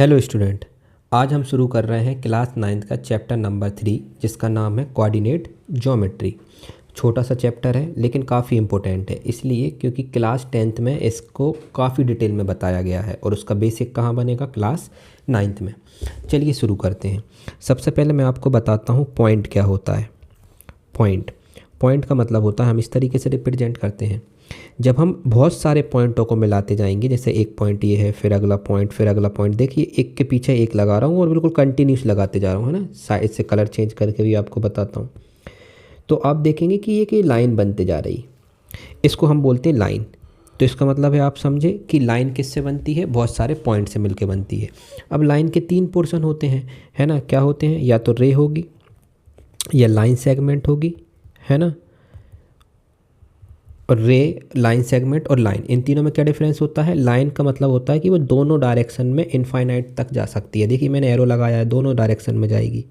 Hello student. आज हम शुरू कर रहे हैं क्लास 9th का चैप्टर नंबर 3 जिसका नाम है कोऑर्डिनेट ज्योमेट्री। छोटा सा चैप्टर है लेकिन काफ़ी इम्पोर्टेंट है, इसलिए क्योंकि क्लास 10th में इसको काफ़ी डिटेल में बताया गया है और उसका बेसिक कहाँ बनेगा, क्लास 9th में। चलिए शुरू करते हैं। सबसे पहले मैं आपको बताता हूँ पॉइंट क्या होता है। पॉइंट का मतलब होता है, हम इस तरीके से रिप्रेजेंट करते हैं। जब हम बहुत सारे पॉइंटों को मिलाते जाएंगे, जैसे एक पॉइंट ये है, फिर अगला पॉइंट, फिर अगला पॉइंट, देखिए एक के पीछे एक लगा रहा हूँ और बिल्कुल कंटिन्यूस लगाते जा रहा हूँ, है ना। साइड से कलर चेंज करके भी आपको बताता हूँ। तो आप देखेंगे कि ये कि लाइन बनते जा रही, इसको हम बोलते हैं लाइन। तो इसका मतलब है, आप समझे कि लाइन किससे बनती है, बहुत सारे पॉइंट से मिलकर बनती है। अब लाइन के 3 पोर्शन होते हैं, है ना। क्या होते हैं, या तो रे होगी, या लाइन सेगमेंट होगी, है ना। और रे, लाइन सेगमेंट और लाइन, इन तीनों में क्या डिफरेंस होता है। लाइन का मतलब होता है कि वो दोनों डायरेक्शन में इनफाइनाइट तक जा सकती है। देखिए मैंने एरो लगाया है, दोनों डायरेक्शन में जाएगी।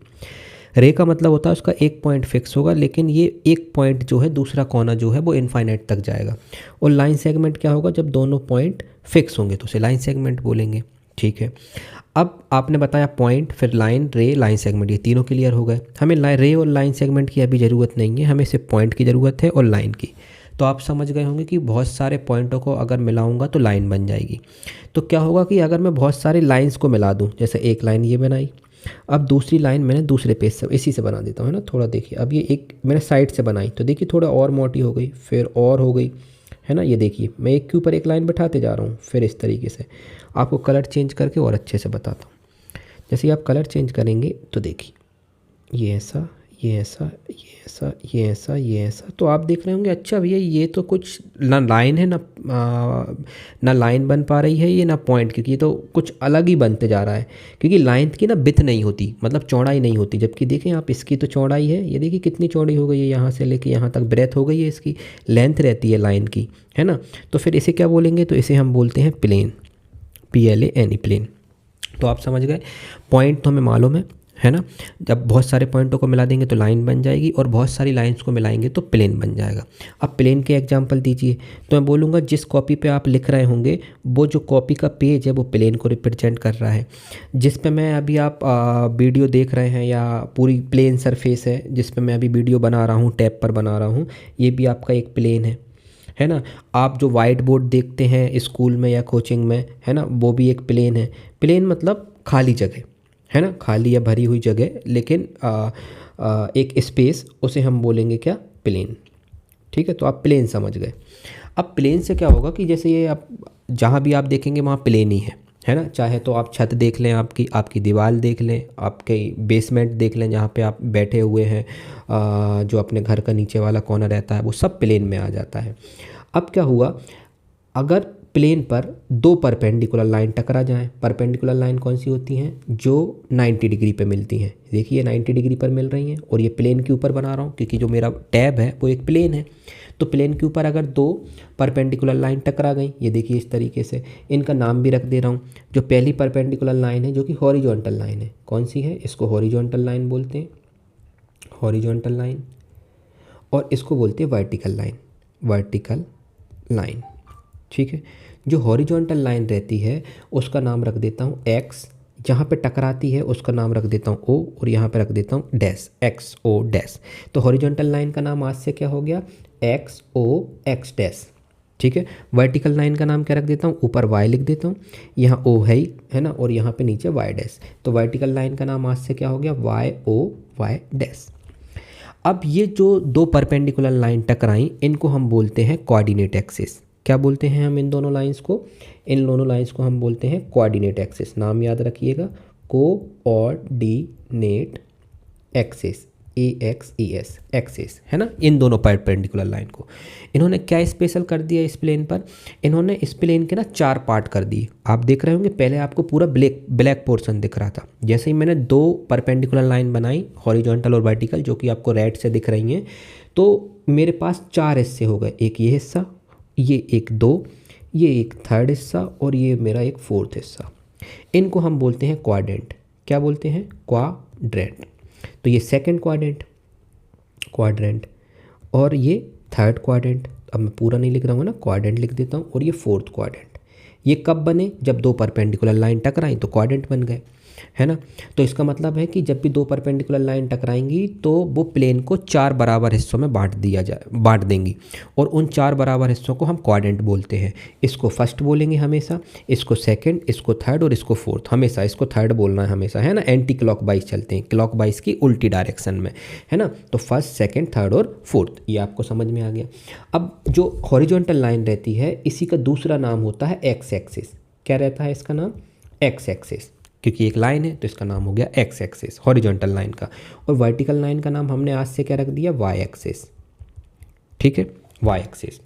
रे का मतलब होता है उसका एक पॉइंट फिक्स होगा, लेकिन ये एक पॉइंट जो है, दूसरा कोना जो है वो इनफाइनाइट तक जाएगा। और लाइन सेगमेंट क्या होगा, जब दोनों पॉइंट फिक्स होंगे तो उसे लाइन सेगमेंट बोलेंगे। ठीक है। अब आपने बताया पॉइंट, फिर लाइन, रे, लाइन सेगमेंट, ये तीनों क्लियर हो गए। हमें रे और लाइन सेगमेंट की अभी ज़रूरत नहीं है, हमें सिर्फ पॉइंट की ज़रूरत है और लाइन की। तो आप समझ गए होंगे कि बहुत सारे पॉइंटों को अगर मिलाऊंगा तो लाइन बन जाएगी। तो क्या होगा कि अगर मैं बहुत सारी लाइंस को मिला दूं, जैसे एक लाइन ये बनाई, अब दूसरी लाइन मैंने दूसरे पेज से इसी से बना देता हूँ, है ना। थोड़ा देखिए, अब ये एक मैंने साइड से बनाई तो देखिए थोड़ा और मोटी हो गई, फिर और हो गई, है ना। ये देखिए मैं एक के ऊपर एक लाइन बैठाते जा रहा हूँ। फिर इस तरीके से आपको कलर चेंज करके और अच्छे से बताता हूँ। जैसे आप कलर चेंज करेंगे तो देखिए ये ऐसा, ये ऐसा, ये ऐसा, ये ऐसा, ये ऐसा। तो आप देख रहे होंगे, अच्छा भैया ये तो कुछ ना लाइन है, ना लाइन बन पा रही है ये, ना पॉइंट, क्योंकि ये तो कुछ अलग ही बनते जा रहा है। क्योंकि लाइन की ना विड्थ नहीं होती, मतलब चौड़ाई नहीं होती, जबकि देखें आप इसकी तो चौड़ाई है। ये देखिए कितनी चौड़ी हो गई है, यहाँ से लेके यहाँ तक ब्रेथ हो गई है इसकी, लेंथ रहती है लाइन की, है ना। तो फिर इसे क्या बोलेंगे, तो इसे हम बोलते हैं प्लेन, PLANE, प्लेन। तो आप समझ गए, पॉइंट तो हमें मालूम है ना। जब बहुत सारे पॉइंटों को मिला देंगे तो लाइन बन जाएगी, और बहुत सारी लाइंस को मिलाएंगे तो प्लेन बन जाएगा। अब प्लेन के एग्जांपल दीजिए। तो मैं बोलूँगा जिस कॉपी पे आप लिख रहे होंगे, वो जो कॉपी का पेज है वो प्लेन को रिप्रेजेंट कर रहा है। जिस पे मैं अभी आप वीडियो देख रहे हैं, या पूरी प्लेन सरफेस है जिस पे मैं अभी वीडियो बना रहा हूँ, टैब पर बना रहा हूँ, ये भी आपका एक प्लेन है ना। आप जो वाइट बोर्ड देखते हैं स्कूल में या कोचिंग में, है ना, वो भी एक प्लेन है। प्लेन मतलब खाली जगह, है ना, खाली या भरी हुई जगह, लेकिन एक स्पेस, उसे हम बोलेंगे क्या, प्लेन। ठीक है। तो आप प्लेन समझ गए। अब प्लेन से क्या होगा कि जैसे ये आप जहाँ भी आप देखेंगे वहाँ प्लेन ही है ना। चाहे तो आप छत देख लें, आपकी दीवार देख लें, आपके बेसमेंट देख लें जहाँ पे आप बैठे हुए हैं, जो अपने घर का नीचे वाला कॉर्नर रहता है, वो सब प्लेन में आ जाता है। अब क्या हुआ, अगर प्लेन पर दो परपेंडिकुलर लाइन टकरा जाएं। परपेंडिकुलर लाइन कौन सी होती हैं, जो 90 डिग्री पे मिलती हैं। देखिए 90 डिग्री पर मिल रही हैं, और ये प्लेन के ऊपर बना रहा हूँ क्योंकि जो मेरा टैब है वो एक प्लेन है। तो प्लेन के ऊपर अगर दो परपेंडिकुलर लाइन टकरा गई, ये देखिए इस तरीके से, इनका नाम भी रख दे रहा हूँ। जो पहली परपेंडिकुलर लाइन है, जो कि हॉरिजॉन्टल लाइन है, कौन सी है, इसको हॉरिजॉन्टल लाइन बोलते हैं, हॉरिजॉन्टल लाइन। और इसको बोलते हैं वर्टिकल लाइन, वर्टिकल लाइन। ठीक है। जो हॉरिजॉन्टल लाइन रहती है उसका नाम रख देता हूँ एक्स, जहाँ पे टकराती है उसका नाम रख देता हूँ ओ, और यहाँ पे रख देता हूँ डैश, XO डैश। तो हॉरिजॉन्टल लाइन का नाम आज से क्या हो गया, XO X डैश। ठीक है। वर्टिकल लाइन का नाम क्या रख देता हूँ, ऊपर Y लिख देता हूँ, यहाँ O है ना, और यहाँ पे नीचे Y डैश। तो वर्टिकल लाइन का नाम आज से क्या हो गया, YO Y डैश। अब ये जो दो परपेंडिकुलर लाइन टकराई, इनको हम बोलते हैं कोऑर्डिनेट एक्सिस। क्या बोलते हैं हम इन दोनों लाइंस को, इन दोनों लाइंस को हम बोलते हैं कोऑर्डिनेट एक्सिस। नाम याद रखिएगा, कोऑर्डिनेट एक्सिस, AXES एक्सिस, है ना। इन दोनों परपेंडिकुलर लाइन को इन्होंने क्या स्पेशल कर दिया इस प्लेन पर, इन्होंने इस प्लेन के ना 4 पार्ट कर दिए। आप देख रहे होंगे पहले आपको पूरा ब्लैक पोर्शन दिख रहा था, जैसे ही मैंने दो परपेंडिकुलर लाइन बनाई, हॉरिजॉन्टल और वर्टिकल, जो कि आपको रेड से दिख रही हैं, तो मेरे पास 4 हिस्से हो गए। एक ये हिस्सा, ये एक 2, ये एक थर्ड हिस्सा, और ये मेरा एक फोर्थ हिस्सा। इनको हम बोलते हैं क्वाड्रेंट। क्या बोलते हैं, क्वाड्रेंट। तो ये सेकंड क्वाड्रेंट, और ये थर्ड क्वाड्रेंट। अब मैं पूरा नहीं लिख रहा हूँ ना, क्वाड्रेंट लिख देता हूँ, और ये फोर्थ क्वाड्रेंट। ये कब बने, जब दो परपेंडिकुलर लाइन टकराएं तो क्वाड्रेंट बन गए, है ना। तो इसका मतलब है कि जब भी दो परपेंडिकुलर लाइन टकराएंगी तो वो प्लेन को 4 बराबर हिस्सों में बांट देंगी, और उन 4 बराबर हिस्सों को हम क्वाड्रेंट बोलते हैं। इसको फर्स्ट बोलेंगे हमेशा, इसको सेकंड, इसको थर्ड और इसको फोर्थ। हमेशा इसको थर्ड बोलना है हमेशा, है ना। एंटी क्लॉकवाइज चलते हैं, क्लॉकवाइज की उल्टी डायरेक्शन में, है ना। तो फर्स्ट, सेकेंड, थर्ड और फोर्थ, ये आपको समझ में आ गया। अब जो हॉरिजॉन्टल लाइन रहती है इसी का दूसरा नाम होता है एक्स एक्सिस। क्या रहता है इसका नाम? एक्स एक्सिस, क्योंकि एक लाइन है तो इसका नाम हो गया एक्स एक्सिस हॉरिजॉन्टल लाइन का। और वर्टिकल लाइन का नाम हमने आज से क्या रख दिया? वाई एक्सिस, ठीक है, वाई एक्सिस।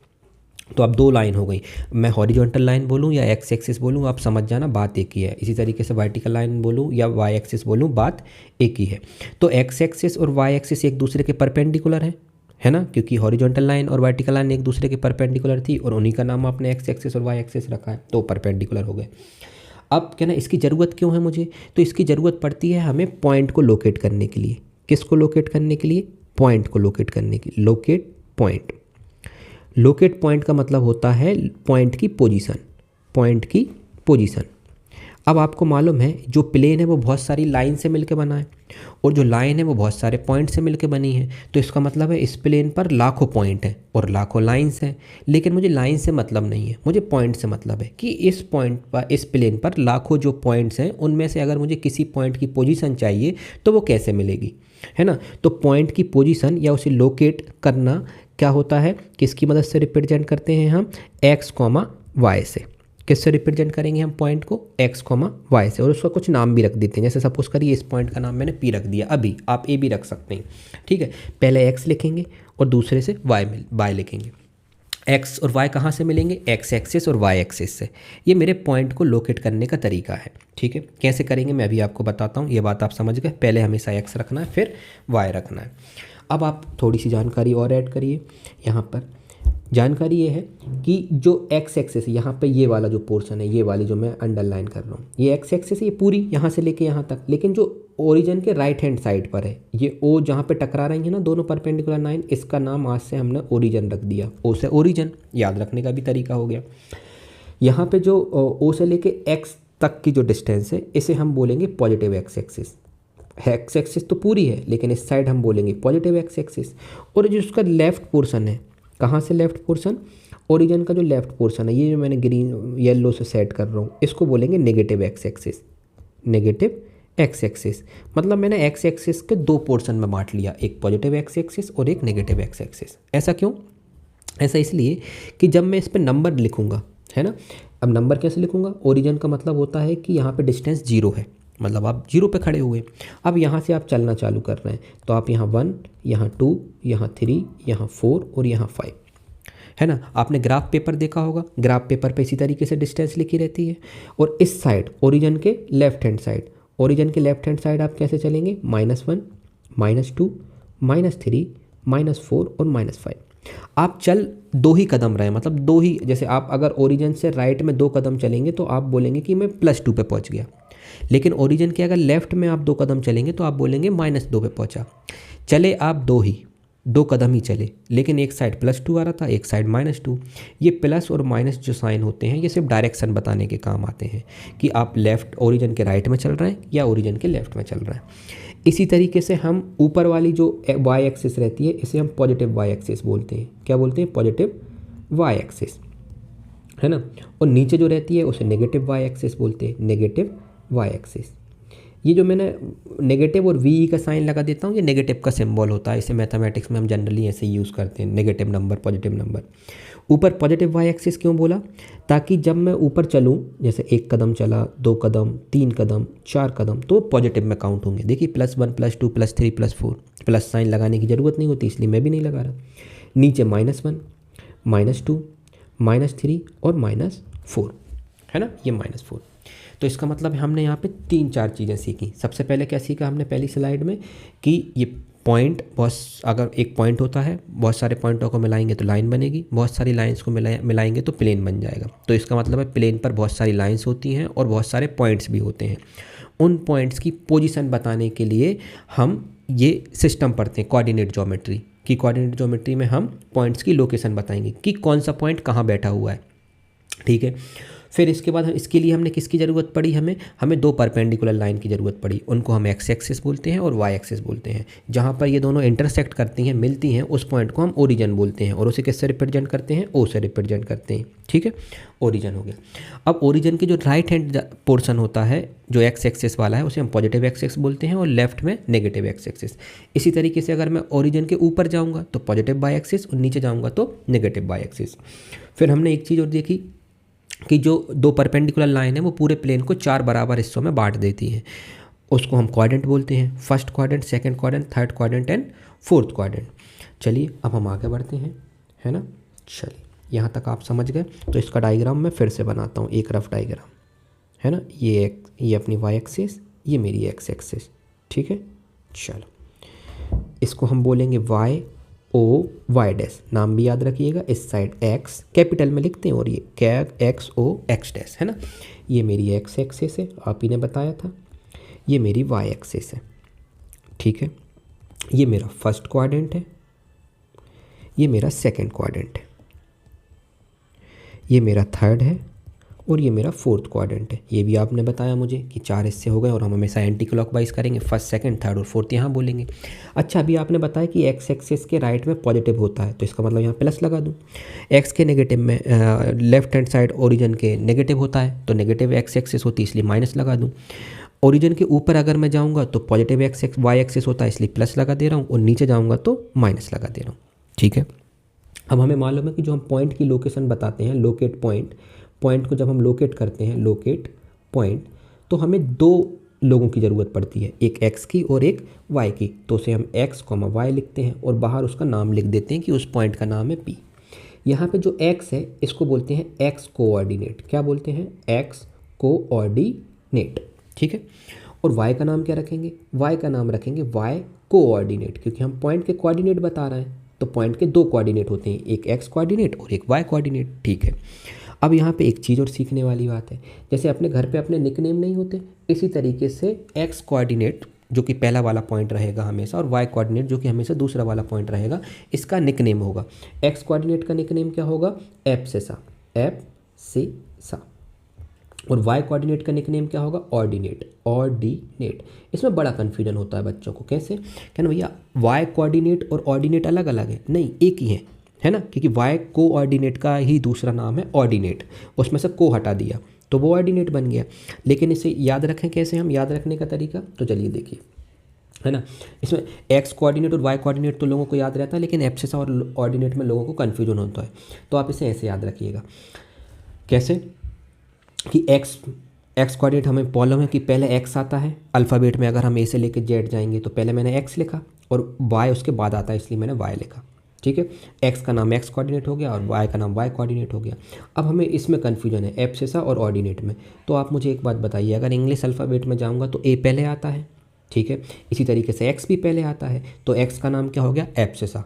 तो अब दो लाइन हो गई, मैं हॉरिजॉन्टल लाइन बोलूँ या एक्स एक्सिस बोलूँ आप समझ जाना, बात एक ही है। इसी तरीके से वर्टिकल लाइन बोलूँ या वाई एक्सिस बोलूँ, बात एक ही है। तो एक्स एक्सिस और वाई एक्सिस एक दूसरे के परपेंडिकुलर हैं, है ना, क्योंकि हॉरिजॉन्टल लाइन और वर्टिकल लाइन एक दूसरे के परपेंडिकुलर थी और उन्हीं का नाम आपने एक्स एक्सिस और वाई एक्सिस रखा है, तो परपेंडिकुलर हो गए। अब क्या ना, इसकी ज़रूरत क्यों है मुझे? तो इसकी ज़रूरत पड़ती है हमें पॉइंट को लोकेट करने के लिए। किसको लोकेट करने के लिए? पॉइंट को लोकेट करने के लिए। लोकेट पॉइंट, लोकेट पॉइंट का मतलब होता है पॉइंट की पोजीशन, पॉइंट की पोजीशन। अब आपको मालूम है जो प्लेन है वो बहुत सारी लाइन से मिलकर बना है, और जो लाइन है वो बहुत सारे पॉइंट से मिलकर बनी है। तो इसका मतलब है इस प्लेन पर लाखों पॉइंट हैं और लाखों लाइंस हैं, लेकिन मुझे लाइन से मतलब नहीं है, मुझे पॉइंट से मतलब है कि इस पॉइंट पर, इस प्लेन पर लाखों जो पॉइंट्स हैं उनमें से अगर मुझे किसी पॉइंट की पोजीशन चाहिए तो वो कैसे मिलेगी, है ना। तो पॉइंट की पोजीशन या उसे लोकेट करना क्या होता है, किसकी मदद से रिप्रेजेंट करते हैं हम? एक्स कॉमा वाई से। किससे रिप्रेजेंट करेंगे हम पॉइंट को? एक्स कॉमा वाई से, और उसका कुछ नाम भी रख देते हैं। जैसे सपोज करिए इस पॉइंट का नाम मैंने पी रख दिया, अभी आप ए भी रख सकते हैं, ठीक है। पहले एक्स लिखेंगे और दूसरे से वाई लिखेंगे। एक्स और वाई कहाँ से मिलेंगे? एक्स एक्सिस और वाई एक्सिस से। ये मेरे पॉइंट को लोकेट करने का तरीका है, ठीक है। कैसे करेंगे मैं अभी आपको बताता हूँ, ये बात आप समझ गए। पहले हमेशा एक्स रखना है, फिर वाई रखना है। अब आप थोड़ी सी जानकारी और ऐड करिए यहाँ पर। जानकारी ये है कि जो एक्स एक्सिस यहाँ पे ये वाला जो पोर्शन है, ये वाली जो मैं अंडरलाइन कर रहा हूँ, ये एक्स एक्सिस है, ये पूरी यहाँ से लेके यहाँ तक। लेकिन जो ओरिजिन के राइट हैंड साइड पर है, ये ओ जहाँ पे टकरा रही है ना दोनों परपेंडिकुलर लाइन, इसका नाम आज से हमने ओरिजिन रख दिया। ओ से ओरिजिन, याद रखने का भी तरीका हो गया। यहाँ पे जो ओ से लेके एक्स तक की जो डिस्टेंस है इसे हम बोलेंगे positive x axis. X axis तो पूरी है लेकिन इस साइड हम बोलेंगे पॉजिटिव एक्स एक्सिस। और जो उसका लेफ्ट पोर्शन है, कहाँ से लेफ्ट पोर्शन? ओरिजिन का जो लेफ्ट पोर्शन है, ये जो मैंने ग्रीन येलो से सेट कर रहा हूँ, इसको बोलेंगे negative x axis. Negative x axis मतलब मैंने एक्स एक्सिस के दो पोर्शन में बांट लिया, एक पॉजिटिव एक्स एक्सिस और एक नेगेटिव एक्स एक्सिस। ऐसा क्यों? ऐसा इसलिए कि जब मैं इस पर नंबर लिखूँगा, है ना। अब नंबर कैसे लिखूँगा? ओरिजिन का मतलब होता है कि यहाँ पे डिस्टेंस 0 है, मतलब आप 0 पे खड़े हुए। अब यहाँ से आप चलना चालू कर रहे हैं तो आप यहाँ 1, यहाँ 2, यहाँ 3, यहाँ 4 और यहाँ 5, है ना। आपने ग्राफ पेपर देखा होगा, ग्राफ पेपर पे इसी तरीके से डिस्टेंस लिखी रहती है। और इस साइड ओरिजिन के लेफ्ट हैंड साइड, ओरिजिन के लेफ्ट हैंड साइड आप कैसे चलेंगे? -1, -2, -3, -4 और -5। आप चल 2 ही कदम रहे, मतलब 2 ही। जैसे आप अगर ओरिजिन से राइट में 2 कदम चलेंगे तो आप बोलेंगे कि मैं +2 पे पहुंच गया। लेकिन ओरिजिन के अगर लेफ्ट में आप 2 कदम चलेंगे तो आप बोलेंगे -2 पे पहुंचा। चले आप 2 कदम ही चले, लेकिन एक साइड +2 आ रहा था, एक साइड -2। ये प्लस और माइनस जो साइन होते हैं ये सिर्फ डायरेक्शन बताने के काम आते हैं कि आप लेफ्ट ओरिजिन के राइट में चल रहे हैं या ओरिजिन के लेफ्ट में चल रहे हैं। इसी तरीके से हम ऊपर वाली जो वाई एक्सिस रहती है इसे हम पॉजिटिव वाई एक्सिस बोलते हैं। क्या बोलते हैं? पॉजिटिव वाई एक्सिस, है ना। और नीचे जो रहती है उसे नेगेटिव वाई एक्सिस बोलते हैं, नेगेटिव वाई एक्सिस। ये जो मैंने नेगेटिव और वी का साइन लगा देता हूँ, ये नेगेटिव का सिंबल होता है। इसे मैथमेटिक्स में हम जनरली ऐसे यूज़ करते हैं, नेगेटिव नंबर, पॉजिटिव नंबर। ऊपर पॉजिटिव वाई एक्सिस क्यों बोला? ताकि जब मैं ऊपर चलूँ, जैसे 1 कदम चला, 2 कदम, 3 कदम, 4 कदम, तो पॉजिटिव में काउंट होंगे। देखिए +1, +2, +3, +4, प्लस साइन लगाने की ज़रूरत नहीं होती, इसलिए मैं भी नहीं लगा रहा। नीचे -1, -2, -3 और -4, है ना, ये -4। तो इसका मतलब हमने यहाँ पे 3-4 चीज़ें सीखी। सबसे पहले क्या सीखा हमने पहली स्लाइड में कि ये पॉइंट, बहुत अगर एक पॉइंट होता है, बहुत सारे पॉइंटों को मिलाएंगे तो लाइन बनेगी, बहुत सारी लाइंस को मिलाएंगे तो प्लेन बन जाएगा। तो इसका मतलब है प्लेन पर बहुत सारी लाइंस होती हैं और बहुत सारे पॉइंट्स भी होते हैं। उन पॉइंट्स की पोजीशन बताने के लिए हम ये सिस्टम पढ़ते हैं, कोऑर्डिनेट ज्योमेट्री। कि कोऑर्डिनेट ज्योमेट्री में हम पॉइंट्स की लोकेशन बताएंगे कि कौन सा पॉइंट कहाँ बैठा हुआ है, ठीक है। फिर इसके बाद इसके लिए हमने किसकी ज़रूरत पड़ी, हमें दो परपेंडिकुलर लाइन की ज़रूरत पड़ी, उनको हम एक्स एक्सिस बोलते हैं और वाई एक्सिस बोलते हैं। जहाँ पर ये दोनों इंटरसेक्ट करती हैं, मिलती हैं, उस पॉइंट को हम ओरिजिन बोलते हैं और उसे किससे रिप्रेजेंट करते हैं, ओ से रिप्रेजेंट करते हैं। ठीक है, ओरिजिन हो गया। अब ओरिजिन के जो राइट हैंड पोर्शन होता है जो एक्स एक्सिस वाला है उसे हम पॉजिटिव एक्स एक्सिस बोलते हैं और लेफ्ट में नेगेटिव एक्स एक्सिस। इसी तरीके से अगर मैं ओरिजिन के ऊपर जाऊँगा तो पॉजिटिव वाई एक्सिस और नीचे जाऊँगा तो नेगेटिव वाई एक्सिस। फिर हमने एक चीज़ और देखी कि जो दो परपेंडिकुलर लाइन है वो पूरे प्लेन को 4 बराबर हिस्सों में बांट देती हैं, उसको हम क्वाड्रेंट बोलते हैं। First quadrant, second quadrant, third quadrant and fourth quadrant. चलिए अब हम आगे बढ़ते हैं, है ना। चलिए यहाँ तक आप समझ गए, तो इसका डायग्राम मैं फिर से बनाता हूँ, एक रफ डायग्राम, है ना। ये अपनी वाई एक्सिस, ये मेरी एक्स एक्सिस, ठीक है। चलो इसको हम बोलेंगे वाई ओ वाई डैश, नाम भी याद रखिएगा। इस साइड एक्स कैपिटल में लिखते हैं और ये कैग एक्स ओ एक्स डैश, है ना। ये मेरी एक्स एक्सिस है, आप ही ने बताया था। ये मेरी वाई एक्सिस है, ठीक है। ये मेरा फर्स्ट क्वाड्रेंट है, ये मेरा सेकंड क्वाड्रेंट है, ये मेरा थर्ड है और ये मेरा फोर्थ क्वाड्रेंट है। ये भी आपने बताया मुझे कि 4 हिस्से हो गए और हम हमेशा एंटी क्लॉकवाइज करेंगे, फर्स्ट सेकंड थर्ड और फोर्थ यहाँ बोलेंगे। अच्छा, अभी आपने बताया कि एक्स एक्सिस के राइट में पॉजिटिव होता है, तो इसका मतलब यहाँ प्लस लगा दूँ। एक्स के नेगेटिव में लेफ्ट हैंड साइड ओरिजिन के नेगेटिव होता है तो नेगेटिव एक्स एक्सिस होती है, इसलिए माइनस लगा दूँ। ओरिजिन के ऊपर अगर मैं जाऊँगा तो पॉजिटिव एक्स वाई एक्सिस होता है, इसलिए प्लस लगा दे रहा हूँ, और नीचे जाऊँगा तो माइनस लगा दे रहा हूँ, ठीक है। अब हमें मालूम है कि जो हम पॉइंट की लोकेशन बताते हैं, लोकेट पॉइंट को जब हम लोकेट करते हैं, लोकेट पॉइंट, तो हमें दो लोगों की ज़रूरत पड़ती है, एक एक्स की और एक वाई की। तो उसे हम एक्स कॉमा वाई लिखते हैं और बाहर उसका नाम लिख देते हैं कि उस पॉइंट का नाम है पी। यहाँ पे जो एक्स है इसको बोलते हैं एक्स कोऑर्डिनेट। क्या बोलते हैं? एक्स कोऑर्डिनेट, ठीक है। और वाई का नाम क्या रखेंगे? वाई का नाम रखेंगे वाई कोऑर्डिनेट, क्योंकि हम पॉइंट के कोऑर्डिनेट बता रहे हैं। तो पॉइंट के दो कोऑर्डिनेट होते हैं, एक एक्स कोऑर्डिनेट और एक वाई कोऑर्डिनेट, ठीक है। अब यहाँ पे एक चीज़ और सीखने वाली बात है, जैसे अपने घर पे अपने निकनेम नहीं होते, इसी तरीके से एक्स कोऑर्डिनेट जो कि पहला वाला पॉइंट रहेगा हमेशा, और वाई कोऑर्डिनेट जो कि हमेशा दूसरा वाला पॉइंट रहेगा, इसका निकनेम होगा। एक्स कोऑर्डिनेट का निकनेम क्या होगा? एब्सेसा, एब्सेसा। और वाई कोऑर्डिनेट का निकनेम क्या होगा? Ordinate, ordinate. इसमें बड़ा कन्फ्यूजन होता है बच्चों को, कैसे? क्या ना भैया, वाई कोऑर्डिनेट और ऑर्डिनेट अलग अलग है? नहीं, एक ही है ना, क्योंकि वाई कोऑर्डिनेट का ही दूसरा नाम है ऑर्डिनेट, उसमें से को हटा दिया तो वो ऑर्डिनेट बन गया। लेकिन इसे याद रखें कैसे? हम याद रखने का तरीका तो चलिए देखिए, है ना। इसमें एक्स कोऑर्डिनेट और वाई कोऑर्डिनेट तो लोगों को याद रहता है, लेकिन एब्सेसा और ऑर्डिनेट में लोगों को कन्फ्यूजन होता है। तो आप इसे ऐसे याद रखिएगा, कैसे कि एक्स कोऑर्डिनेट हमें प्रॉब्लम है कि पहले एक्स आता है अल्फ़ाबेट में, अगर हम ए से लेकर जेड जाएंगे तो पहले मैंने एक्स लिखा और वाई उसके बाद आता है, इसलिए मैंने वाई लिखा, ठीक है। एक्स का नाम एक्स कोऑर्डिनेट हो गया और वाई का नाम वाई कोऑर्डिनेट हो गया। अब हमें इसमें कन्फ्यूजन है एब्सेसा और ऑर्डिनेट में। तो आप मुझे एक बात बताइए, अगर इंग्लिश अल्फ़ाबेट में जाऊँगा तो ए पहले आता है, ठीक है। इसी तरीके से एक्स भी पहले आता है, तो एक्स का नाम क्या हो गया? एब्सेसा।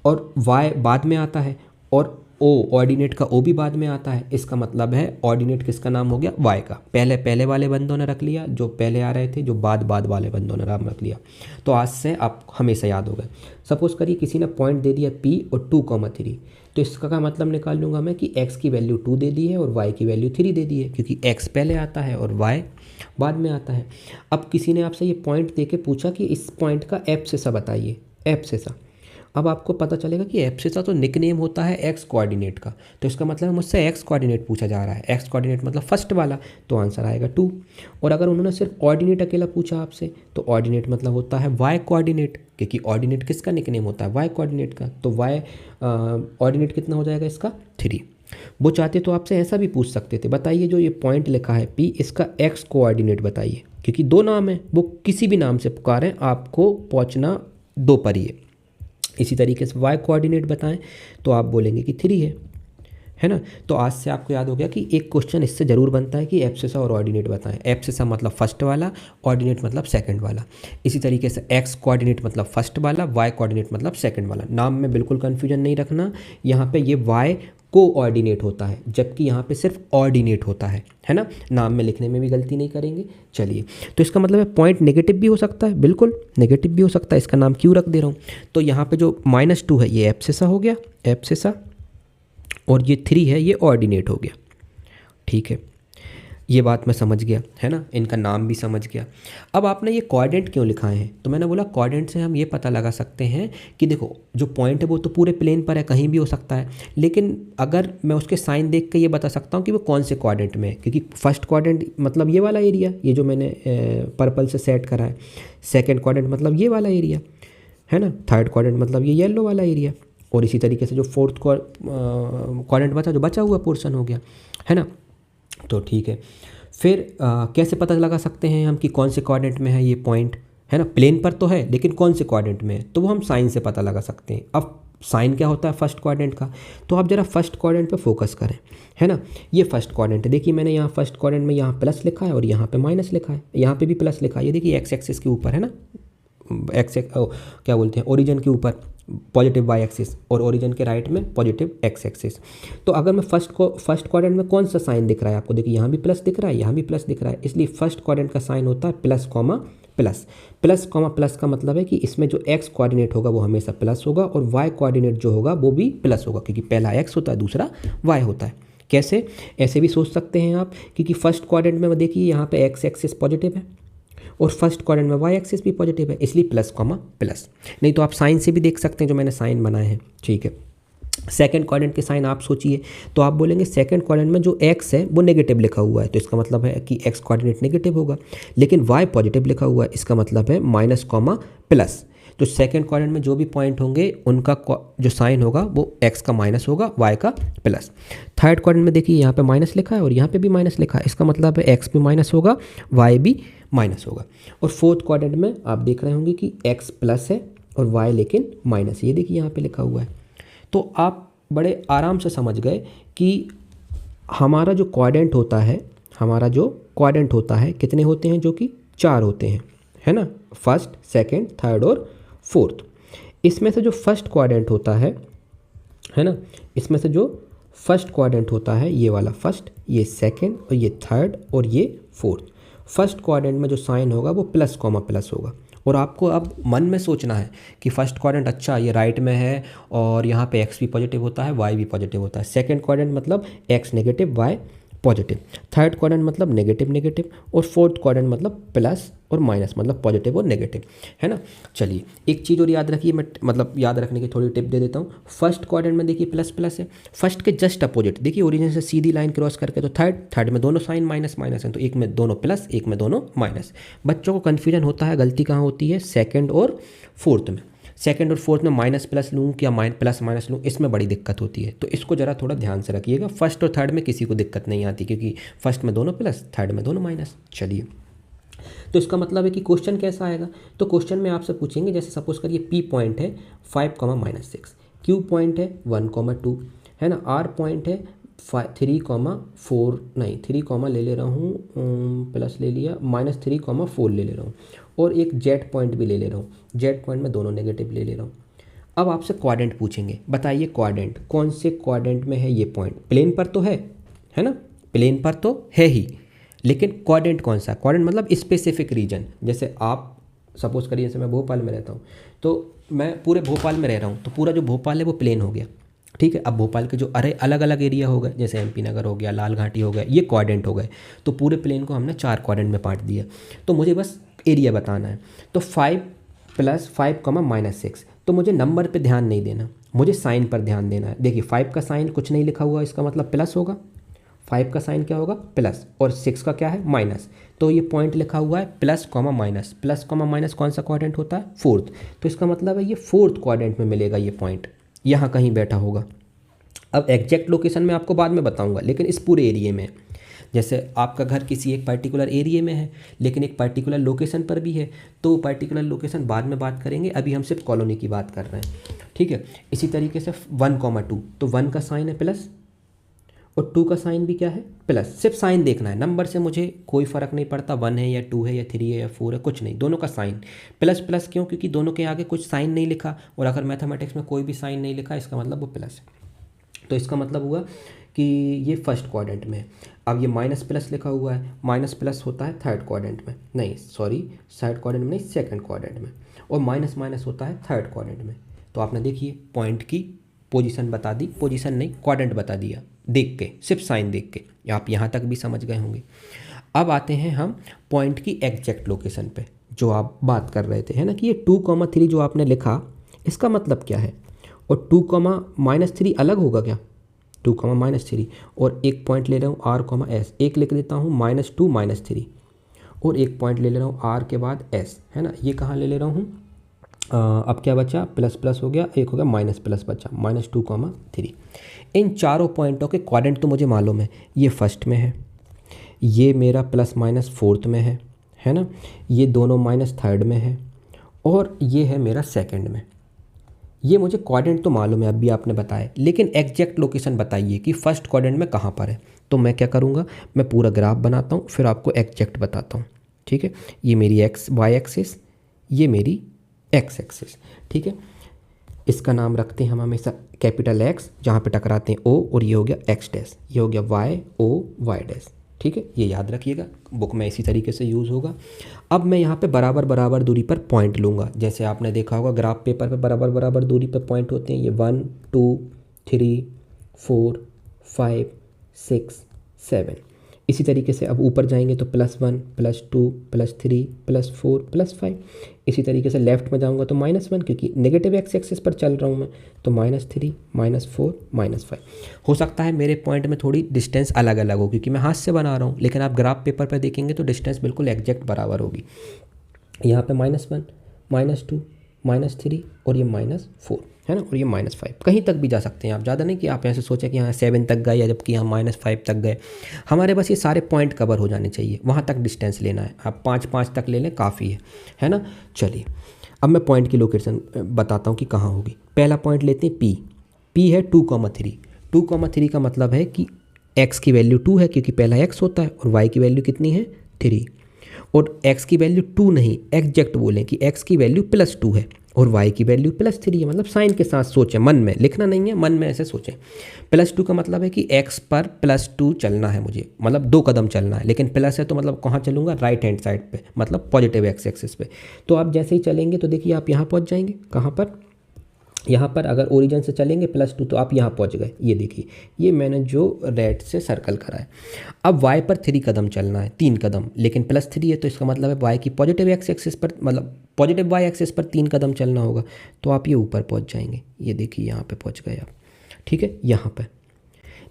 और वाई बाद में आता है और ओ ऑर्डिनेट का ओ भी बाद में आता है। इसका मतलब है ऑर्डिनेट किसका नाम हो गया? वाई का। पहले वाले बंदों ने रख लिया जो पहले आ रहे थे, जो बाद वाले बंदों ने नाम रख लिया। तो आज से आप हमेशा याद हो गए। सपोज़ करिए किसी ने पॉइंट दे दिया P और 2,3, तो इसका का मतलब निकाल लूँगा मैं कि x की वैल्यू 2 दे दी है और y की वैल्यू 3 दे दी है, क्योंकि x पहले आता है और y बाद में आता है। अब किसी ने आपसे ये पॉइंट दे के पूछा कि इस पॉइंट का एब्सेसा बताइए, एब्सेसा। अब आपको पता चलेगा कि एब्सेसा तो निकनेम होता है एक्स कोऑर्डिनेट का, तो इसका मतलब मुझसे एक्स कोऑर्डिनेट पूछा जा रहा है। एक्स कोऑर्डिनेट मतलब फर्स्ट वाला, तो आंसर आएगा 2। और अगर उन्होंने सिर्फ ऑर्डिनेट अकेला पूछा आपसे, तो ऑर्डिनेट मतलब होता है वाई कोऑर्डिनेट, क्योंकि ऑर्डिनेट किसका निकनेम होता है? वाई कोऑर्डिनेट का। तो वाई ऑर्डिनेट कितना हो जाएगा इसका? 3। वो चाहते तो आपसे ऐसा भी पूछ सकते थे, बताइए जो ये पॉइंट लिखा है P, इसका एक्स कोऑर्डिनेट बताइए, क्योंकि दो नाम है, वो किसी भी नाम से पुकारें, आपको पहुँचना दो पर ही है। इसी तरीके से वाई कोऑर्डिनेट बताएं तो आप बोलेंगे कि 3 है ना। तो आज से आपको याद हो गया कि एक क्वेश्चन इससे ज़रूर बनता है कि एब्सेसा और ऑर्डिनेट बताएं। एब्सेसा मतलब फर्स्ट वाला, ऑर्डिनेट मतलब सेकंड वाला। इसी तरीके से एक्स कोऑर्डिनेट मतलब फर्स्ट वाला, वाई कोऑर्डिनेट मतलब सेकंड वाला। नाम में बिल्कुल कन्फ्यूजन नहीं रखना, यहाँ पे ये वाई कोऑर्डिनेट होता है, जबकि यहाँ पे सिर्फ ऑर्डिनेट होता है ना। नाम में लिखने में भी गलती नहीं करेंगे। चलिए, तो इसका मतलब है पॉइंट नेगेटिव भी हो सकता है, बिल्कुल नेगेटिव भी हो सकता है। इसका नाम क्यों रख दे रहा हूँ? तो यहाँ पे जो -2 है ये एब्सेसा हो गया, एब्सेसा, और ये 3 है ये ऑर्डिनेट हो गया, ठीक है, ये बात मैं समझ गया है ना, इनका नाम भी समझ गया। अब आपने ये कोऑर्डिनेट क्यों लिखाए हैं, तो मैंने बोला कोऑर्डिनेट से हम ये पता लगा सकते हैं कि देखो जो पॉइंट है वो तो पूरे प्लेन पर है, कहीं भी हो सकता है, लेकिन अगर मैं उसके साइन देख के ये बता सकता हूँ कि वो कौन से कोऑर्डिनेट में है, क्योंकि फर्स्ट कोऑर्डिनेट मतलब ये वाला एरिया, ये जो मैंने पर्पल से सेट करा है, सेकेंड कोऑर्डिनेट मतलब ये वाला एरिया है ना, थर्ड कोऑर्डिनेट मतलब ये येलो वाला एरिया, और इसी तरीके से जो फोर्थ कोऑर्डिनेट बचा, जो बचा हुआ पोर्शन हो गया है ना। तो ठीक है, फिर कैसे पता लगा सकते हैं हम कि कौन से कोऑर्डिनेट में है ये पॉइंट, है ना, प्लेन पर तो है लेकिन कौन से कोऑर्डिनेट में है, तो वो हम साइन से पता लगा सकते हैं। अब साइन क्या होता है फर्स्ट कोऑर्डिनेट का, तो आप जरा फर्स्ट कोऑर्डिनेट पे फोकस करें, है ना। ये फर्स्ट कोऑर्डिनेट है, देखिए मैंने यहाँ फर्स्ट कोऑर्डिनेट में यहाँ प्लस लिखा है और यहाँ पे माइनस लिखा है, यहाँ पे भी प्लस लिखा है, ये देखिए एक्स एक्सिस के ऊपर है ना, क्या बोलते हैं, ओरिजिन के ऊपर पॉजिटिव वाई एक्सिस और ओरिजिन के राइट में पॉजिटिव एक्स एक्सिस। तो अगर मैं फर्स्ट कोऑर्डिनेट में कौन सा साइन दिख रहा है आपको, देखिए यहाँ भी प्लस दिख रहा है, यहाँ भी प्लस दिख रहा है, इसलिए फर्स्ट कोऑर्डिनेट का साइन होता है plus comma plus. Plus comma plus का मतलब है कि इसमें जो एक्स कोऑर्डिनेट होगा वो हमेशा प्लस होगा और वाई कोऑर्डिनेट जो होगा वो भी प्लस होगा, क्योंकि पहला एक्स होता है दूसरा वाई होता है। कैसे, ऐसे भी सोच सकते हैं आप, क्योंकि फर्स्ट कोऑर्डिनेट में देखिए यहाँ पे एक्स एक्सिस पॉजिटिव है और फर्स्ट कोऑर्डिनेट में वाई एक्सिस भी पॉजिटिव है, इसलिए प्लस कॉमा प्लस। नहीं तो आप साइन से भी देख सकते हैं, जो मैंने साइन बनाए हैं, ठीक है। सेकंड कोऑर्डिनेट के साइन आप सोचिए, तो आप बोलेंगे सेकंड कोऑर्डिनेट में जो एक्स है वो नेगेटिव लिखा हुआ है, तो इसका मतलब है कि एक्स कोऑर्डिनेट नेगेटिव होगा, लेकिन वाई पॉजिटिव लिखा हुआ है, इसका मतलब है माइनस कॉमा प्लस। तो सेकंड कोऑर्डिनेट में जो भी पॉइंट होंगे उनका जो साइन होगा वो एक्स का माइनस होगा, वाई का प्लस। थर्ड कोऑर्डिनेट में देखिए यहाँ पे माइनस लिखा है और यहाँ पे भी माइनस लिखा है, इसका मतलब है एक्स भी माइनस होगा, वाई भी माइनस होगा। और फोर्थ कोऑर्डिनेट में आप देख रहे होंगे कि एक्स प्लस है और वाई लेकिन माइनस है, ये देखिए यहाँ पे लिखा हुआ है। तो आप बड़े आराम से समझ गए कि हमारा जो कोऑर्डिनेट होता है कितने होते हैं, जो कि 4 होते हैं, है ना, फर्स्ट सेकंड थर्ड और फोर्थ। इसमें से जो फर्स्ट कोऑर्डिनेट होता है ना, इसमें से जो फर्स्ट कोऑर्डिनेट होता है ये वाला फर्स्ट, ये सेकंड और ये थर्ड और ये फोर्थ। फर्स्ट कोऑर्डिनेट में जो साइन होगा वो प्लस कॉमा प्लस होगा, और आपको अब मन में सोचना है कि फर्स्ट कोऑर्डिनेट अच्छा ये राइट में है और यहाँ पे एक्स भी पॉजिटिव होता है, वाई भी पॉजिटिव होता है। सेकंड कोऑर्डिनेट मतलब x negative y positive, third coordinate मतलब नेगेटिव नेगेटिव, और फोर्थ कोऑर्डिनेट मतलब प्लस और माइनस मतलब पॉजिटिव और नेगेटिव, है ना। चलिए एक चीज़ और याद रखिए, मैं मतलब याद रखने की थोड़ी टिप दे देता हूँ। फर्स्ट कोऑर्डिनेट में देखिए प्लस प्लस है, फर्स्ट के जस्ट अपोजिट देखिए ओरिजिन से सीधी लाइन क्रॉस करके, तो थर्ड में दोनों साइन माइनस माइनस है, तो एक में दोनों प्लस एक में दोनों माइनस। बच्चों को कन्फ्यूजन होता है, गलती कहाँ होती है, सेकेंड और फोर्थ में। सेकंड और फोर्थ में माइनस प्लस लूँ क्या प्लस माइनस लूँ, इसमें बड़ी दिक्कत होती है, तो इसको ज़रा थोड़ा ध्यान से रखिएगा। फर्स्ट और थर्ड में किसी को दिक्कत नहीं आती, क्योंकि फर्स्ट में दोनों प्लस थर्ड में दोनों माइनस। चलिए, तो इसका मतलब है कि क्वेश्चन कैसा आएगा, तो क्वेश्चन में आपसे पूछेंगे, जैसे सपोज करिए पी पॉइंट है 5,-6, क्यू पॉइंट है 1,2, है ना, आर पॉइंट है 3,4 नहीं 3, ले ले रहा हूँ, प्लस ले लिया, -3,4 ले ले रहा हूँ, और एक जेड पॉइंट भी ले ले रहा हूँ, जेड पॉइंट में दोनों नेगेटिव ले ले रहा हूँ। अब आपसे कोऑर्डिनेट पूछेंगे, बताइए कोऑर्डिनेट कौन से कोऑर्डिनेट में है ये पॉइंट, प्लेन पर तो है ना, प्लेन पर तो है ही, लेकिन कोऑर्डिनेट कौन सा, कोऑर्डिनेट मतलब स्पेसिफिक रीजन। जैसे आप सपोज करिए, जैसे मैं भोपाल में रहता हूँ, तो मैं पूरे भोपाल में रह रहा हूँ, तो पूरा जो भोपाल है वो प्लेन हो गया, ठीक है। अब भोपाल के जो अलग अलग एरिया हो गए, जैसे MP नगर हो गया, लाल घाटी हो गया, ये कोऑर्डिनेट हो गए, तो पूरे प्लेन को हमने 4 कोऑर्डिनेट में बांट दिया। तो मुझे बस एरिया बताना है, तो 5 + 5,-6, तो मुझे नंबर पे ध्यान नहीं देना, मुझे साइन पर ध्यान देना है। देखिए 5 का साइन कुछ नहीं लिखा हुआ, इसका मतलब प्लस होगा, 5 का साइन क्या होगा प्लस, और 6 का क्या है माइनस, तो ये पॉइंट लिखा हुआ है plus comma minus, plus comma minus कौन सा कोऑर्डिनेट होता है, फोर्थ, तो इसका मतलब है ये फोर्थ कोऑर्डिनेट में मिलेगा, ये पॉइंट यहाँ कहीं बैठा होगा। अब एग्जैक्ट लोकेशन मैं आपको बाद में बताऊंगा, लेकिन इस पूरे एरिया में, जैसे आपका घर किसी एक पर्टिकुलर एरिया में है लेकिन एक पर्टिकुलर लोकेशन पर भी है, तो पर्टिकुलर लोकेशन बाद में बात करेंगे, अभी हम सिर्फ कॉलोनी की बात कर रहे हैं, ठीक है। इसी तरीके से 1,2, तो 1 का साइन है प्लस और 2 का साइन भी क्या है प्लस, सिर्फ साइन देखना है, नंबर से मुझे कोई फ़र्क नहीं पड़ता, 1 है या 2 है या 3 है या 4 है, कुछ नहीं, दोनों का साइन प्लस प्लस। क्यों? क्योंकि दोनों के आगे कुछ साइन नहीं लिखा, और अगर मैथमेटिक्स में कोई भी साइन नहीं लिखा इसका मतलब वो प्लस है, तो इसका मतलब हुआ कि ये फर्स्ट क्वाड्रेंट में है। अब ये माइनस प्लस लिखा हुआ है, माइनस प्लस होता है थर्ड क्वाड्रेंट में, नहीं सॉरी थर्ड क्वाड्रेंट में नहीं, सेकंड क्वाड्रेंट में, और माइनस माइनस होता है थर्ड क्वाड्रेंट में। तो आपने देखिए पॉइंट की पोजीशन बता दी, पोजीशन नहीं क्वाड्रेंट बता दिया, देख के, सिर्फ साइन देख के। आप यहाँ तक भी समझ गए होंगे। अब आते हैं हम पॉइंट की एग्जैक्ट लोकेशन पे, जो आप बात कर रहे थे, है ना, कि ये 2,3 जो आपने लिखा इसका मतलब क्या है, और 2,-3 अलग होगा क्या, 2,-3, और एक पॉइंट ले रहा हूँ R, S, एक लिख देता हूँ -2 -3, और एक पॉइंट ले रहा हूँ R के बाद S, है ना, ये कहाँ ले रहा हूँ। अब क्या बचा, प्लस प्लस हो गया, एक हो गया माइनस प्लस बचा, -2,3। इन चारों पॉइंटों के क्वाड्रेंट तो मुझे मालूम है, ये फर्स्ट में है, ये मेरा +-4th में है ना, ये दोनों -3rd में है, और ये है मेरा सेकंड में। ये मुझे क्वाड्रेंट तो मालूम है, अभी आपने बताया, लेकिन एग्जैक्ट लोकेशन बताइए कि फर्स्ट क्वाड्रेंट में कहाँ पर है। तो मैं क्या करूँगा, मैं पूरा ग्राफ बनाता हूँ, फिर आपको एग्जैक्ट बताता हूँ। ठीक है, ये मेरी वाई एक्सिस, ये मेरी एक्स एक्सिस। ठीक है, इसका नाम रखते हैं हम हमेशा कैपिटल X, जहाँ पे टकराते हैं O, और ये हो गया X डैश, ये हो गया Y डैश। ठीक है, ये याद रखिएगा, बुक में इसी तरीके से यूज़ होगा। अब मैं यहाँ पे बराबर बराबर दूरी पर पॉइंट लूँगा, जैसे आपने देखा होगा ग्राफ पेपर पे बराबर बराबर दूरी पर पॉइंट होते हैं, ये 1 2 3 4 5 6 7। इसी तरीके से अब ऊपर जाएंगे तो +1 +2 +3 +4 +5। इसी तरीके से लेफ्ट में जाऊंगा तो -1, क्योंकि नेगेटिव एक्स एक्सिस पर चल रहा हूँ मैं, तो -3 -4 -5। हो सकता है मेरे पॉइंट में थोड़ी डिस्टेंस अलग अलग हो, क्योंकि मैं हाथ से बना रहा हूँ, लेकिन आप ग्राफ पेपर पर देखेंगे तो डिस्टेंस बिल्कुल एग्जैक्ट बराबर होगी। यहाँ पे -1 -2 -3 और ये -4, है ना, और ये -5। कहीं तक भी जा सकते हैं आप, ज़्यादा नहीं कि आप यहाँ से सोचें कि यहाँ 7 तक गए या जबकि यहाँ -5 तक गए। हमारे बस ये सारे पॉइंट कवर हो जाने चाहिए, वहाँ तक डिस्टेंस लेना है। आप 5 तक ले लें, काफ़ी है ना। चलिए, अब मैं पॉइंट की लोकेशन बताता हूँ कि कहाँ होगी। पहला पॉइंट लेते हैं P है 2,3। 2,3 का मतलब है कि x की वैल्यू 2 है, क्योंकि पहला x होता है, और y की वैल्यू कितनी है 3, और x की वैल्यू 2 नहीं, एग्जैक्ट बोलें कि x की वैल्यू +2 है और y की वैल्यू +3 है। मतलब साइन के साथ सोचें, मन में लिखना नहीं है, मन में ऐसे सोचें। +2 का मतलब है कि x पर +2 चलना है मुझे, मतलब 2 कदम चलना है, लेकिन प्लस है तो मतलब कहाँ चलूँगा, राइट हैंड साइड पे, मतलब पॉजिटिव एक्स एक्सिस पे। तो आप जैसे ही चलेंगे तो देखिए आप यहाँ पहुँच जाएंगे, कहाँ पर, यहाँ पर अगर ओरिजिन से चलेंगे +2 तो आप यहाँ पहुँच गए। ये देखिए, ये मैंने जो रेड से सर्कल करा है। अब y पर 3 कदम चलना है, 3 कदम, लेकिन +3 है तो इसका मतलब है y की पॉजिटिव एक्स एक्सिस पर, मतलब पॉजिटिव y एक्सिस पर 3 कदम चलना होगा, तो आप ये ऊपर पहुँच जाएंगे। ये देखिए यहाँ पे पहुँच गए आप, ठीक है, यहाँ पर।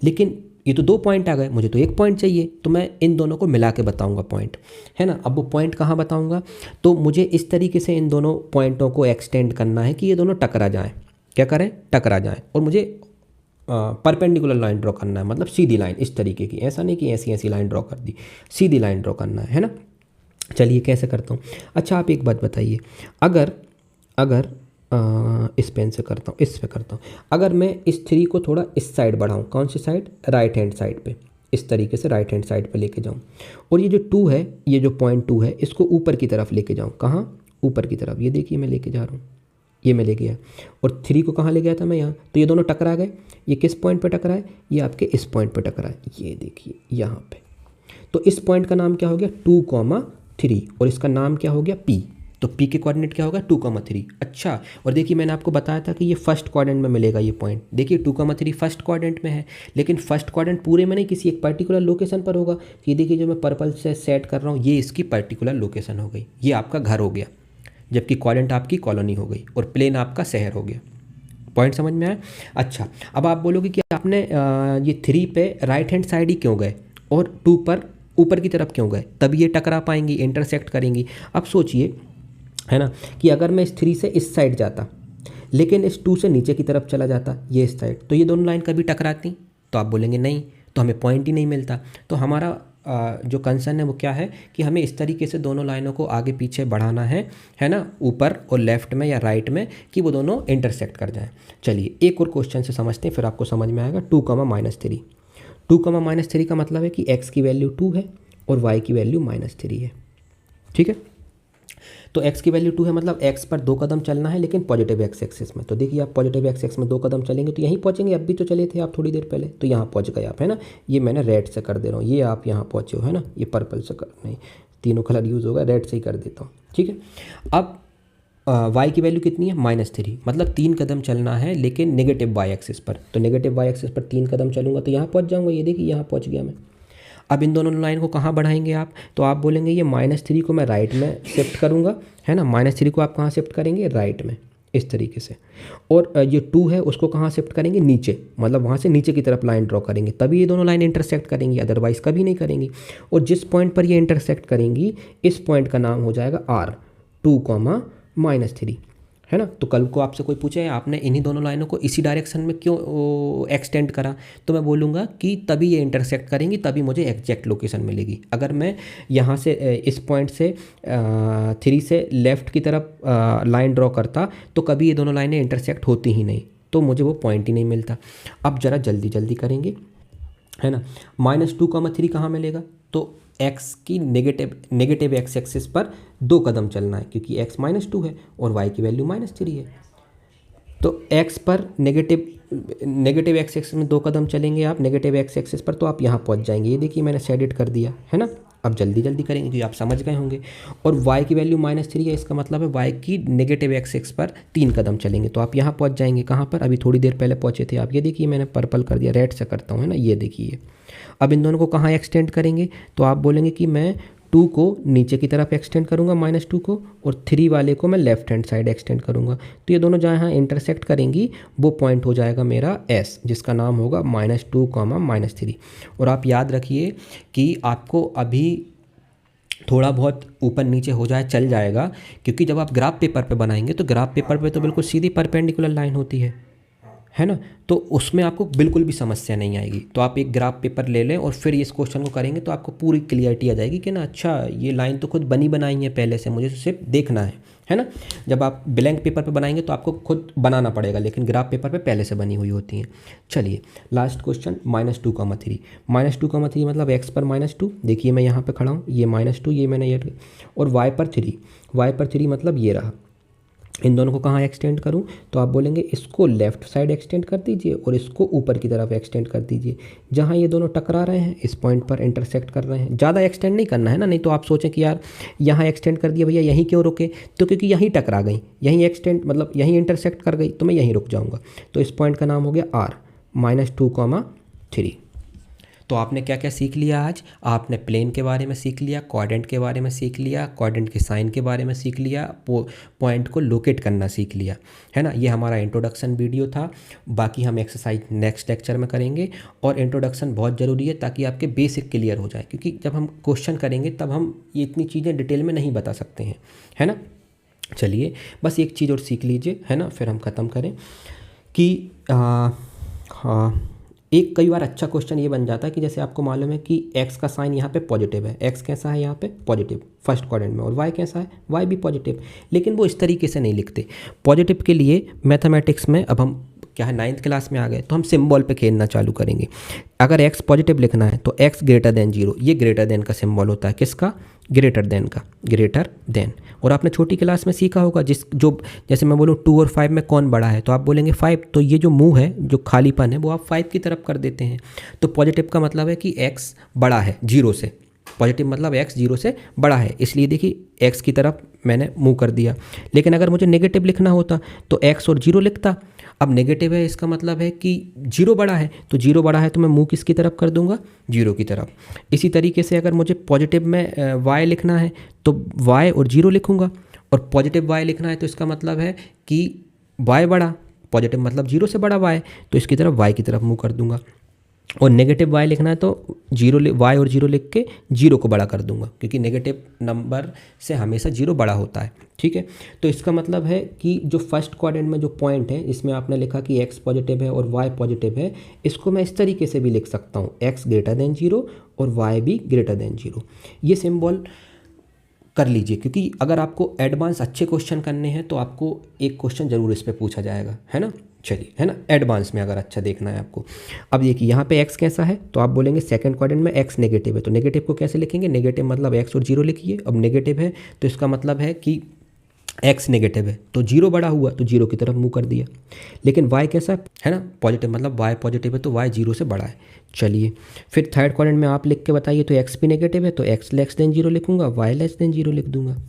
लेकिन ये तो 2 पॉइंट आ गए, मुझे तो 1 पॉइंट चाहिए, तो मैं इन दोनों को मिला के बताऊँगा पॉइंट, है ना। अब वो पॉइंट कहाँ बताऊँगा, तो मुझे इस तरीके से इन दोनों पॉइंटों को एक्सटेंड करना है कि ये दोनों टकरा जाएँ। क्या करें, टकरा जाएँ, और मुझे परपेंडिकुलर लाइन ड्रॉ करना है, मतलब सीधी लाइन इस तरीके की, ऐसा नहीं कि ऐसी ऐसी लाइन ड्रॉ कर दी, सीधी लाइन ड्रॉ करना है ना। चलिए कैसे करता हूँ। अच्छा, आप एक बात बताइए, अगर इस पेन से करता हूँ, इस पे करता हूँ, अगर मैं इस 3 को थोड़ा इस साइड बढ़ाऊँ, कौन सी साइड, राइट हैंड साइड पे, इस तरीके से राइट हैंड साइड पे लेके जाऊँ, और ये जो 2 है, ये जो पॉइंट 2 है, इसको ऊपर की तरफ लेके जाऊँ, कहाँ, ऊपर की तरफ। ये देखिए मैं लेके जा रहा हूँ, ये मैं ले गया, और 3 को कहाँ ले गया था मैं, यहाँ। तो ये दोनों टकरा गए। ये किस पॉइंट पे टकरा है, ये आपके इस पॉइंट पे टकरा है, ये देखिए यहाँ पे। तो इस पॉइंट का नाम क्या हो गया, 2,3, और इसका नाम क्या हो गया, P। तो P के कोऑर्डिनेट क्या होगा, 2,3। अच्छा, और देखिए मैंने आपको बताया था कि ये फर्स्ट क्वाड्रेंट में मिलेगा ये पॉइंट। देखिए 2,3 फर्स्ट क्वाड्रेंट में है, लेकिन फर्स्ट क्वाड्रेंट पूरे में नहीं, किसी एक पर्टिकुलर लोकेशन पर होगा। ये देखिए जो मैं पर्पल से सेट कर रहा हूँ, ये इसकी पर्टिकुलर लोकेशन हो गई, ये आपका घर हो गया, जबकि क्वाड्रेंट आपकी कॉलोनी हो गई, और प्लेन आपका शहर हो गया। पॉइंट समझ में आया। अच्छा, अब आप बोलोगे कि आपने ये 3 पे राइट हैंड साइड ही क्यों गए और 2 पर ऊपर की तरफ क्यों गए, तभी ये टकरा पाएंगी, इंटरसेक्ट करेंगी। अब सोचिए, है ना, कि अगर मैं इस 3 से इस साइड जाता, लेकिन इस 2 से नीचे की तरफ चला जाता, ये इस साइड, तो ये दोनों लाइन कभी टकराती, तो आप बोलेंगे नहीं, तो हमें पॉइंट ही नहीं मिलता। तो हमारा जो कंसर्न है वो क्या है कि हमें इस तरीके से दोनों लाइनों को आगे पीछे बढ़ाना है ना, ऊपर और लेफ्ट में या राइट में, कि वो दोनों इंटरसेक्ट कर जाएं। चलिए एक और क्वेश्चन से समझते हैं, फिर आपको समझ में आएगा। 2,-3, 2,-3 का मतलब है कि x की वैल्यू 2 है और y की वैल्यू -3 है, ठीक है। तो x की वैल्यू 2 है, मतलब x पर 2 कदम चलना है, लेकिन पॉजिटिव एक्स एक्सिस में। तो देखिए आप पॉजिटिव एक्स एक्सिस में 2 कदम चलेंगे तो यहीं पहुँचेंगे, अब भी तो चले थे आप थोड़ी देर पहले, तो यहाँ पहुँच गए आप, है ना। ये मैंने रेड से कर दे रहा हूँ, ये आप यहाँ पहुँचे हो, है ना, ये पर्पल से कर, नहीं तीनों कलर यूज़ होगा, रेड से ही कर देता हूँ, ठीक है। अब वाई की वैल्यू कितनी है -3, मतलब 3 कदम चलना है लेकिन नेगेटिव वाई एक्सिस पर। तो नेगेटिव वाई एक्सिस पर 3 कदम चलूँगा तो यहाँ पहुँच जाऊँगा, ये देखिए यहाँ पहुँच गया मैं। अब इन दोनों लाइन को कहाँ बढ़ाएंगे आप, तो आप बोलेंगे ये -3 को मैं राइट में शिफ्ट करूँगा, है ना। -3 को आप कहाँ शिफ्ट करेंगे, राइट में, इस तरीके से। और ये 2 है उसको कहाँ शिफ्ट करेंगे, नीचे, मतलब वहाँ से नीचे की तरफ लाइन ड्रॉ करेंगे, तभी ये दोनों लाइन इंटरसेक्ट करेंगी, अदरवाइज़ कभी नहीं करेंगी। और जिस पॉइंट पर ये इंटरसेक्ट करेंगी इस पॉइंट का नाम हो जाएगा R2, -3, है ना। तो कल को आपसे कोई पूछे आपने इन्हीं दोनों लाइनों को इसी डायरेक्शन में क्यों एक्सटेंड करा, तो मैं बोलूँगा कि तभी ये इंटरसेक्ट करेंगी, तभी मुझे एग्जैक्ट लोकेशन मिलेगी। अगर मैं यहाँ से इस पॉइंट से 3 से लेफ़्ट की तरफ लाइन ड्रॉ करता तो कभी ये दोनों लाइनें इंटरसेक्ट होती ही नहीं, तो मुझे वो पॉइंट ही नहीं मिलता। अब ज़रा जल्दी जल्दी करेंगे, है ना। -2, 3 कहाँ मिलेगा, तो x की नेगेटिव एक्स एक्सिस पर 2 कदम चलना है क्योंकि x -2 है और y की वैल्यू -3 है। तो x पर नेगेटिव एक्स एक्सिस में 2 कदम चलेंगे आप नेगेटिव एक्स एक्सिस पर, तो आप यहाँ पहुँच जाएंगे। ये देखिए मैंने शेडिट कर दिया, है ना। अब जल्दी जल्दी करेंगे क्योंकि आप समझ गए होंगे। और y की वैल्यू -3 है, इसका मतलब है y की नेगेटिव एक्स एक्सिस पर 3 कदम चलेंगे तो आप यहाँ पहुँच जाएंगे। कहाँ पर, अभी थोड़ी देर पहले पहुँचे थे आप, ये देखिए मैंने पर्पल कर दिया, रेड से करता हूँ, है ना, ये देखिए। अब इन दोनों को कहाँ एक्सटेंड करेंगे, तो आप बोलेंगे कि मैं 2 को नीचे की तरफ एक्सटेंड करूँगा -2 को, और 3 वाले को मैं लेफ्ट हैंड साइड एक्सटेंड करूँगा। तो ये दोनों जहाँ इंटरसेक्ट करेंगी वो पॉइंट हो जाएगा मेरा S, जिसका नाम होगा -2, -3। और आप याद रखिए कि आपको अभी थोड़ा बहुत ऊपर नीचे हो जाए चल जाएगा, क्योंकि जब आप ग्राफ पेपर पे बनाएंगे तो ग्राफ पेपर पे तो बिल्कुल सीधी परपेंडिकुलर लाइन होती है ना, तो उसमें आपको बिल्कुल भी समस्या नहीं आएगी। तो आप एक ग्राफ पेपर ले लें और फिर इस क्वेश्चन को करेंगे तो आपको पूरी क्लियरिटी आ जाएगी कि ना अच्छा ये लाइन तो खुद बनी बनाई है पहले से, मुझे सिर्फ देखना है ना। जब आप ब्लैंक पेपर पे बनाएंगे तो आपको खुद बनाना पड़ेगा, लेकिन ग्राफ पेपर पे पहले से बनी हुई होती हैं। चलिए लास्ट क्वेश्चन, -2, 3 मतलब x पर -2, देखिए मैं यहाँ पे खड़ा हूँ, ये -2 ये मैंने ये, और y पर 3 मतलब ये रहा। इन दोनों को कहाँ एक्सटेंड करूँ, तो आप बोलेंगे इसको लेफ़्ट साइड एक्सटेंड कर दीजिए और इसको ऊपर की तरफ एक्सटेंड कर दीजिए। जहाँ ये दोनों टकरा रहे हैं इस पॉइंट पर इंटरसेक्ट कर रहे हैं, ज़्यादा एक्सटेंड नहीं करना है ना, नहीं तो आप सोचें कि यार यहाँ एक्सटेंड कर दिया भैया यहीं क्यों रुके, तो क्योंकि यहीं टकरा गई, यहीं एक्सटेंड मतलब यहीं इंटरसेक्ट कर गई तो मैं यहीं रुक जाऊँगा। तो इस पॉइंट का नाम हो गया R, -2, 3। तो आपने क्या क्या सीख लिया आज, आपने प्लेन के बारे में सीख लिया, क्वाड्रेंट के बारे में सीख लिया, क्वाड्रेंट के साइन के बारे में सीख लिया, पॉइंट को लोकेट करना सीख लिया, है ना। ये हमारा इंट्रोडक्शन वीडियो था, बाकी हम एक्सरसाइज नेक्स्ट लेक्चर में करेंगे। और इंट्रोडक्शन बहुत ज़रूरी है ताकि आपके बेसिक क्लियर हो जाए, क्योंकि जब हम क्वेश्चन करेंगे तब हम ये इतनी चीज़ें डिटेल में नहीं बता सकते हैं, है ना। चलिए बस एक चीज़ और सीख लीजिए, है ना, फिर हम ख़त्म करें कि हाँ, एक कई बार अच्छा क्वेश्चन ये बन जाता है कि जैसे आपको मालूम है कि x का साइन यहाँ पे पॉजिटिव है, x कैसा है यहाँ पे पॉजिटिव फर्स्ट क्वाड्रेंट में, और y कैसा है, y भी पॉजिटिव, लेकिन वो इस तरीके से नहीं लिखते। पॉजिटिव के लिए मैथमेटिक्स में अब हम क्या है 9th क्लास में आ गए तो हम सिंबल पे खेलना चालू करेंगे। अगर x पॉजिटिव लिखना है तो x >0, ये ग्रेटर देन का सिंबल होता है, किसका, ग्रेटर देन का, ग्रेटर देन। और आपने छोटी क्लास में सीखा होगा जैसे मैं बोलूँ 2 और 5 में कौन बड़ा है, तो आप बोलेंगे 5, तो ये जो मुंह है जो खालीपन है वो आप 5 की तरफ कर देते हैं। तो पॉजिटिव का मतलब है कि x बड़ा है 0 से, पॉजिटिव मतलब x 0 से बड़ा है, इसलिए देखिए x की तरफ मैंने मुंह कर दिया। लेकिन अगर मुझे नेगेटिव लिखना होता तो x और 0 लिखता। अब नेगेटिव है इसका मतलब है कि 0 बड़ा है, तो 0 बड़ा है तो मैं मुंह किसकी तरफ कर दूंगा, 0 की तरफ। इसी तरीके से अगर मुझे पॉजिटिव में y लिखना है तो y और 0 लिखूंगा, और पॉजिटिव y लिखना है तो इसका मतलब है कि y बड़ा, पॉजिटिव मतलब 0 से बड़ा y, तो इसकी तरफ y की तरफ मुंह कर दूंगा। और नेगेटिव y लिखना है तो y और 0 लिख के 0 को बड़ा कर दूंगा, क्योंकि नेगेटिव नंबर से हमेशा 0 बड़ा होता है, ठीक है। तो इसका मतलब है कि जो फर्स्ट क्वाड्रेंट में जो पॉइंट है इसमें आपने लिखा कि x पॉजिटिव है और y पॉजिटिव है, इसको मैं इस तरीके से भी लिख सकता हूँ, x >0 और y भी >0। ये सिंबल कर लीजिए, क्योंकि अगर आपको एडवांस अच्छे क्वेश्चन करने हैं तो आपको एक क्वेश्चन ज़रूर इस पर पूछा जाएगा, है ना। चलिए, है ना, एडवांस में अगर अच्छा देखना है आपको। अब देखिए यहाँ पे x कैसा है, तो आप बोलेंगे सेकंड क्वाड्रेंट में x नेगेटिव है, तो नेगेटिव को कैसे लिखेंगे, नेगेटिव मतलब x और 0 लिखिए। अब नेगेटिव है तो इसका मतलब है कि x नेगेटिव है, तो 0 बड़ा हुआ तो 0 की तरफ मुँह कर दिया। लेकिन y कैसा है ना, पॉजिटिव मतलब y पॉजिटिव है तो y 0 से बड़ा है। चलिए फिर थर्ड क्वाड्रेंट में आप लिख के बताइए, तो x भी नेगेटिव है तो x <0 लिखूंगा, y <0 लिख दूंगा।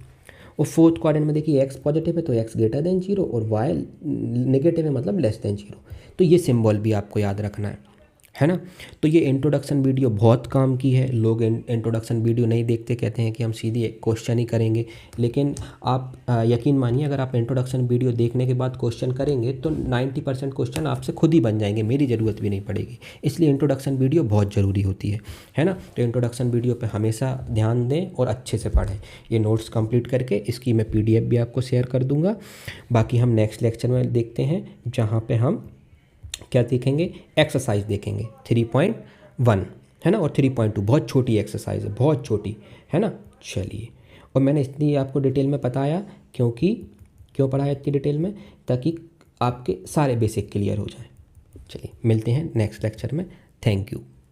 और फोर्थ क्वाड्रेंट में देखिए एक्स पॉजिटिव है तो एक्स ग्रेटर देन जीरो और वाई नेगेटिव है मतलब लेस देन जीरो। तो ये सिंबल भी आपको याद रखना है ना। तो ये इंट्रोडक्शन वीडियो बहुत काम की है। लोग इंट्रोडक्शन वीडियो नहीं देखते, कहते हैं कि हम सीधे क्वेश्चन ही करेंगे, लेकिन आप यकीन मानिए अगर आप इंट्रोडक्शन वीडियो देखने के बाद क्वेश्चन करेंगे तो 90% क्वेश्चन आपसे खुद ही बन जाएंगे, मेरी ज़रूरत भी नहीं पड़ेगी। इसलिए इंट्रोडक्शन वीडियो बहुत ज़रूरी होती है ना। तो इंट्रोडक्शन वीडियो पर हमेशा ध्यान दें और अच्छे से पढ़ें। ये नोट्स कंप्लीट करके इसकी मैं PDF भी आपको शेयर कर दूँगा। बाकी हम नेक्स्ट लेक्चर में देखते हैं जहाँ पर हम क्या देखेंगे, एक्सरसाइज देखेंगे 3.1 है ना, और 3.2 बहुत छोटी एक्सरसाइज है, बहुत छोटी है ना। चलिए, और मैंने इसलिए आपको डिटेल में बताया क्यों पढ़ाया इतनी डिटेल में, ताकि आपके सारे बेसिक क्लियर हो जाएं। चलिए मिलते हैं नेक्स्ट लेक्चर में। Thank you.